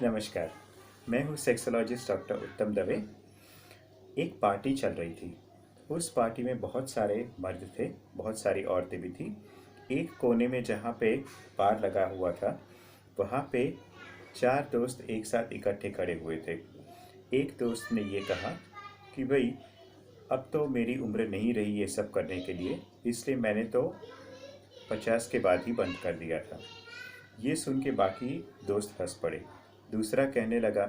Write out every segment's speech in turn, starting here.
नमस्कार। मैं हूँ सेक्सोलॉजिस्ट डॉक्टर उत्तम दवे। एक पार्टी चल रही थी। उस पार्टी में बहुत सारे मर्द थे, बहुत सारी औरतें भी थीं। एक कोने में जहाँ पे बार लगा हुआ था, वहाँ पे 4 दोस्त एक साथ इकट्ठे खड़े हुए थे। एक दोस्त ने ये कहा कि भई अब तो मेरी उम्र नहीं रही ये सब करने के लिए, इसलिए मैंने तो 50 के बाद ही बंद कर दिया था। ये सुन के बाकी दोस्त हंस पड़े। दूसरा कहने लगा,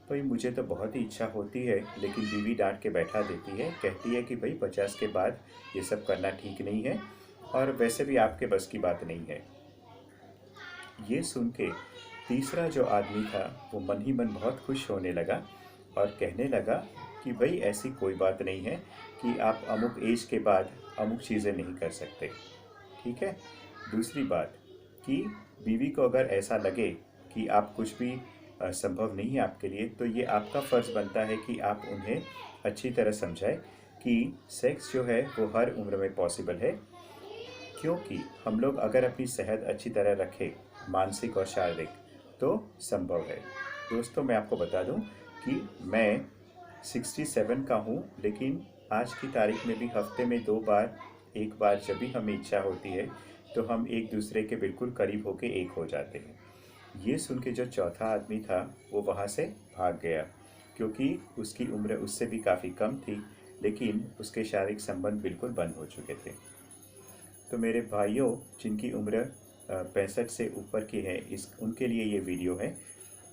भाई मुझे तो बहुत ही इच्छा होती है, लेकिन बीवी डांट के बैठा देती है, कहती है कि भाई 50 के बाद ये सब करना ठीक नहीं है और वैसे भी आपके बस की बात नहीं है। ये सुन के तीसरा जो आदमी था वो मन ही मन बहुत खुश होने लगा और कहने लगा कि भाई ऐसी कोई बात नहीं है कि आप अमुक एज के बाद अमुक चीज़ें नहीं कर सकते। ठीक है। दूसरी बात कि बीवी को अगर ऐसा लगे कि आप कुछ भी संभव नहीं है आपके लिए, तो ये आपका फ़र्ज़ बनता है कि आप उन्हें अच्छी तरह समझाएं कि सेक्स जो है वो हर उम्र में पॉसिबल है। क्योंकि हम लोग अगर अपनी सेहत अच्छी तरह रखें, मानसिक और शारीरिक, तो संभव है। दोस्तों, मैं आपको बता दूं कि मैं 67 का हूं, लेकिन आज की तारीख में भी हफ्ते में 2 बार, एक बार जब भी हमें इच्छा होती है, तो हम एक दूसरे के बिल्कुल करीब होके एक हो जाते हैं। ये सुन के जो चौथा आदमी था, वो वहाँ से भाग गया, क्योंकि उसकी उम्र उससे भी काफ़ी कम थी, लेकिन उसके शारीरिक संबंध बिल्कुल बंद हो चुके थे। तो मेरे भाइयों, जिनकी उम्र 65 से ऊपर की है, इस उनके लिए ये वीडियो है।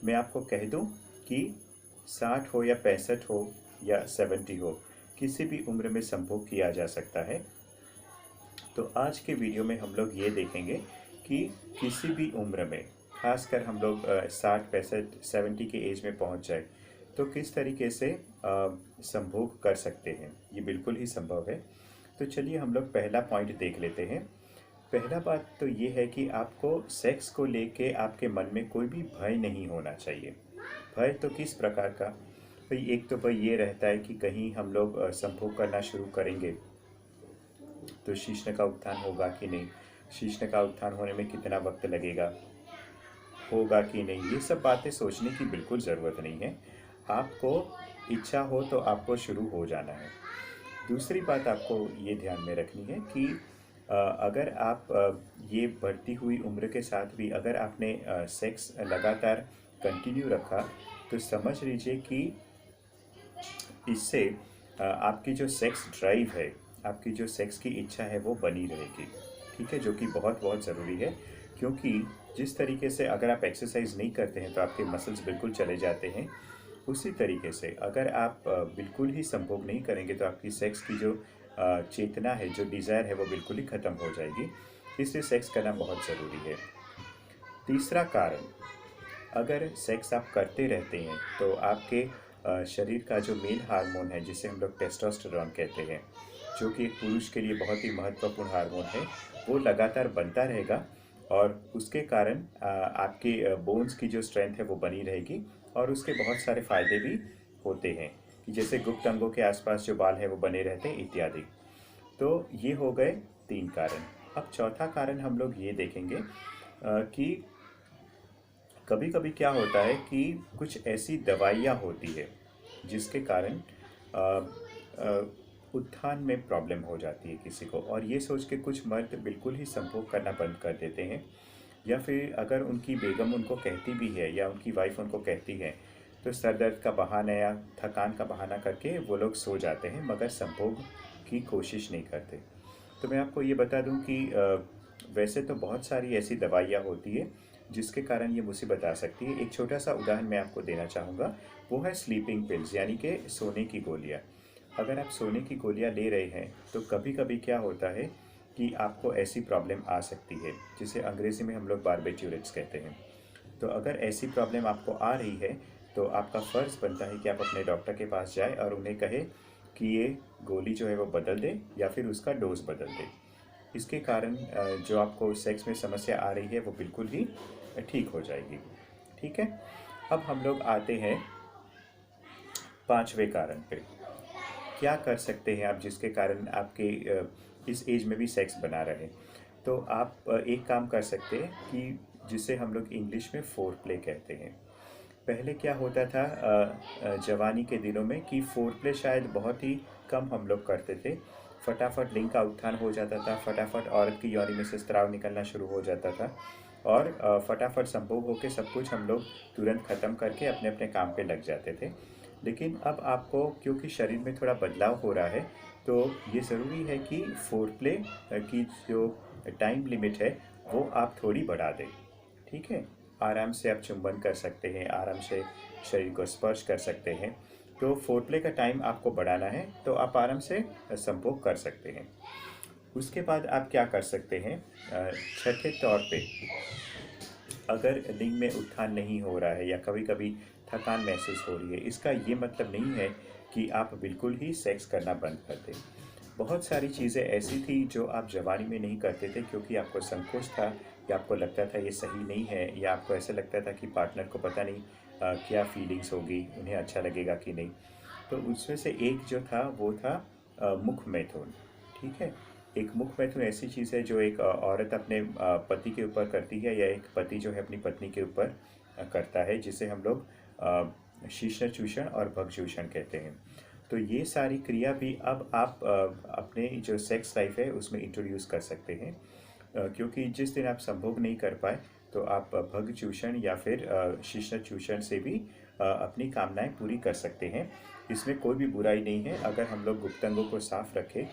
मैं आपको कह दूं कि 60 हो या 65 हो या 70 हो, किसी भी उम्र में संभोग किया जा सकता है। तो आज के वीडियो में हम लोग ये देखेंगे कि किसी भी उम्र में, खासकर हम लोग 60, 65, 70 के एज में पहुंच जाए, तो किस तरीके से संभोग कर सकते हैं। ये बिल्कुल ही संभव है। तो चलिए हम लोग पहला पॉइंट देख लेते हैं। पहला बात तो ये है कि आपको सेक्स को लेके आपके मन में कोई भी भय नहीं होना चाहिए। भय तो किस प्रकार का? भाई एक तो भय ये रहता है कि कहीं हम लोग संभोग करना शुरू करेंगे तो शीश्न का उत्थान होगा कि नहीं, शीश्न का उत्थान होने में कितना वक्त लगेगा, होगा कि नहीं, ये सब बातें सोचने की बिल्कुल ज़रूरत नहीं है। आपको इच्छा हो तो आपको शुरू हो जाना है। दूसरी बात आपको ये ध्यान में रखनी है कि अगर आप ये बढ़ती हुई उम्र के साथ भी अगर आपने सेक्स लगातार कंटिन्यू रखा, तो समझ लीजिए कि इससे आपकी जो सेक्स ड्राइव है, आपकी जो सेक्स की इच्छा है, वो बनी रहेगी। ठीक है, जो कि बहुत बहुत ज़रूरी है। क्योंकि जिस तरीके से अगर आप एक्सरसाइज नहीं करते हैं तो आपके मसल्स बिल्कुल चले जाते हैं, उसी तरीके से अगर आप बिल्कुल ही संभोग नहीं करेंगे तो आपकी सेक्स की जो चेतना है, जो डिज़ायर है, वो बिल्कुल ही ख़त्म हो जाएगी। इसलिए सेक्स करना बहुत ज़रूरी है। तीसरा कारण, अगर सेक्स आप करते रहते हैं तो आपके शरीर का जो मेल हार्मोन है, जिसे हम लोग टेस्टोस्टेरोन कहते हैं, जो कि एक पुरुष के लिए बहुत ही महत्वपूर्ण हार्मोन है, वो लगातार बनता रहेगा और उसके कारण आपके बोन्स की जो स्ट्रेंथ है वो बनी रहेगी और उसके बहुत सारे फायदे भी होते हैं कि जैसे गुप्त अंगों के आसपास जो बाल है वो बने रहते हैं इत्यादि। तो ये हो गए 3 कारण। अब चौथा कारण हम लोग ये देखेंगे कि कभी-कभी क्या होता है कि कुछ ऐसी दवाइयाँ होती है जिसके कारण उत्थान में प्रॉब्लम हो जाती है किसी को, और ये सोच के कुछ मर्द बिल्कुल ही संभोग करना बंद कर देते हैं, या फिर अगर उनकी बेगम उनको कहती भी है या उनकी वाइफ उनको कहती है, तो सर दर्द का बहाना या थकान का बहाना करके वो लोग सो जाते हैं, मगर संभोग की कोशिश नहीं करते। तो मैं आपको ये बता दूं कि वैसे तो बहुत सारी ऐसी दवाइयाँ होती है जिसके कारण ये मुसीबत आ सकती है। एक छोटा सा उदाहरण मैं आपको देना चाहूँगा, वो है स्लीपिंग पिल्स, यानी कि सोने की गोलियाँ। अगर आप सोने की गोलियाँ ले रहे हैं तो कभी कभी क्या होता है कि आपको ऐसी प्रॉब्लम आ सकती है, जिसे अंग्रेज़ी में हम लोग बारबेट्यूरेट्स कहते हैं। तो अगर ऐसी प्रॉब्लम आपको आ रही है, तो आपका फ़र्ज़ बनता है कि आप अपने डॉक्टर के पास जाएँ और उन्हें कहें कि ये गोली जो है वो बदल दें या फिर उसका डोज़ बदल दें। इसके कारण जो आपको सेक्स में समस्या आ रही है वो बिल्कुल ही ठीक हो जाएगी। ठीक है। अब हम लोग आते हैं 5वें कारण पे। क्या कर सकते हैं आप जिसके कारण आपके इस एज में भी सेक्स बना रहे? तो आप एक काम कर सकते हैं कि जिसे हम लोग इंग्लिश में फोर प्ले कहते हैं। पहले क्या होता था जवानी के दिनों में कि फोरप्ले शायद बहुत ही कम हम लोग करते थे। फटाफट लिंग का उत्थान हो जाता था, फटाफट औरत की योनि में से स्राव निकलना शुरू हो जाता था और फटाफट संभोग होकर सब कुछ हम लोग तुरंत ख़त्म करके अपने अपने काम पे लग जाते थे। लेकिन अब आपको क्योंकि शरीर में थोड़ा बदलाव हो रहा है, तो ये ज़रूरी है कि फोरप्ले की जो टाइम लिमिट है वो आप थोड़ी बढ़ा दें। ठीक है, आराम से आप चुंबन कर सकते हैं, आराम से शरीर को स्पर्श कर सकते हैं। तो फोरप्ले का टाइम आपको बढ़ाना है तो आप आराम से संभोग कर सकते हैं। उसके बाद आप क्या कर सकते हैं, छठे तौर पे अगर लिंग में उत्थान नहीं हो रहा है या कभी कभी थकान महसूस हो रही है, इसका ये मतलब नहीं है कि आप बिल्कुल ही सेक्स करना बंद कर दें। बहुत सारी चीज़ें ऐसी थी जो आप जवानी में नहीं करते थे क्योंकि आपको संकोच था या आपको लगता था ये सही नहीं है, या आपको ऐसा लगता था कि पार्टनर को पता नहीं क्या फीलिंग्स होगी, उन्हें अच्छा लगेगा कि नहीं। तो उसमें से एक जो था वो था मुख मैथुन। ठीक है, एक मुख मैथुन ऐसी चीज़ है जो एक औरत अपने पति के ऊपर करती है या एक पति जो है अपनी पत्नी के ऊपर करता है, जिसे हम लोग शीश्न चूषण और भगचूषण कहते हैं। तो ये सारी क्रिया भी अब आप अपने जो सेक्स लाइफ है उसमें इंट्रोड्यूस कर सकते हैं, क्योंकि जिस दिन आप संभोग नहीं कर पाए तो आप भग चूषण या फिर शिश्न चूषण से भी अपनी कामनाएं पूरी कर सकते हैं। इसमें कोई भी बुराई नहीं है, अगर हम लोग गुप्तांगों को साफ रखें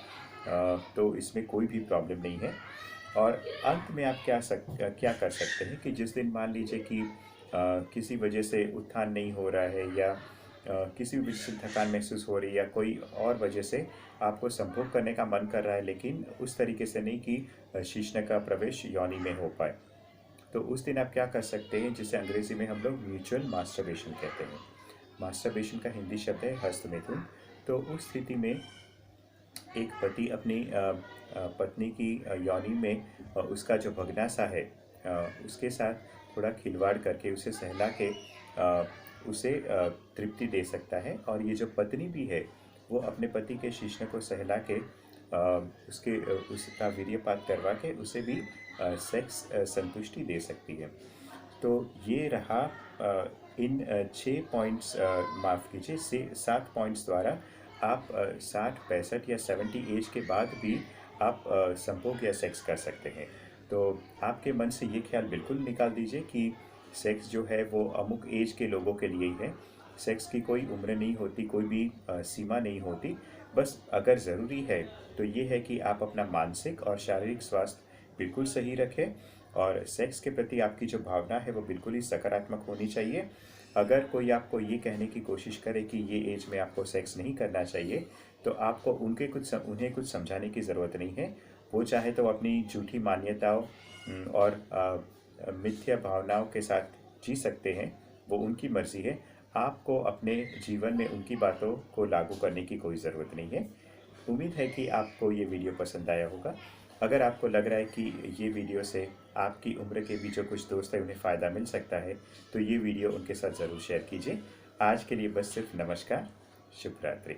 तो इसमें कोई भी प्रॉब्लम नहीं है। और अंत में आप क्या कर सकते हैं कि जिस दिन मान लीजिए कि किसी वजह से उत्थान नहीं हो रहा है या किसी भी वजह से थकान महसूस हो रही है या कोई और वजह से आपको संभोग करने का मन कर रहा है, लेकिन उस तरीके से नहीं कि शीश्न का प्रवेश योनि में हो पाए, तो उस दिन आप क्या कर सकते हैं, जिसे अंग्रेजी में हम लोग म्यूचुअल मास्टरबेशन कहते हैं। मास्टरबेशन का हिंदी शब्द है हस्तमैथुन। तो उस स्थिति में एक पति अपनी पत्नी की योनि में उसका जो भगनासा है उसके साथ थोड़ा खिलवाड़ करके उसे सहला के उसे तृप्ति दे सकता है, और ये जो पत्नी भी है वो अपने पति के शिश्न को सहला के उसका वीर्यपात करवा के उसे भी सेक्स संतुष्टि दे सकती है। तो ये रहा इन 6 पॉइंट्स, माफ़ कीजिए से 7 पॉइंट्स द्वारा आप 60, 65 या 70 एज के बाद भी आप संभोग या सेक्स कर सकते हैं। तो आपके मन से ये ख्याल बिल्कुल निकाल दीजिए कि सेक्स जो है वो अमुक एज के लोगों के लिए ही है। सेक्स की कोई उम्र नहीं होती, कोई भी सीमा नहीं होती। बस अगर ज़रूरी है तो ये है कि आप अपना मानसिक और शारीरिक स्वास्थ्य बिल्कुल सही रखें, और सेक्स के प्रति आपकी जो भावना है वो बिल्कुल ही सकारात्मक होनी चाहिए। अगर कोई आपको ये कहने की कोशिश करे कि ये एज में आपको सेक्स नहीं करना चाहिए, तो आपको उन्हें कुछ समझाने की ज़रूरत नहीं है। वो चाहे तो अपनी झूठी मान्यताओं और मिथ्या भावनाओं के साथ जी सकते हैं, वो उनकी मर्ज़ी है। आपको अपने जीवन में उनकी बातों को लागू करने की कोई ज़रूरत नहीं है। उम्मीद है कि आपको ये वीडियो पसंद आया होगा। अगर आपको लग रहा है कि ये वीडियो से आपकी उम्र के भी जो कुछ दोस्त हैं उन्हें फ़ायदा मिल सकता है, तो ये वीडियो उनके साथ ज़रूर शेयर कीजिए। आज के लिए बस सिर्फ नमस्कार, शुभ रात्रि।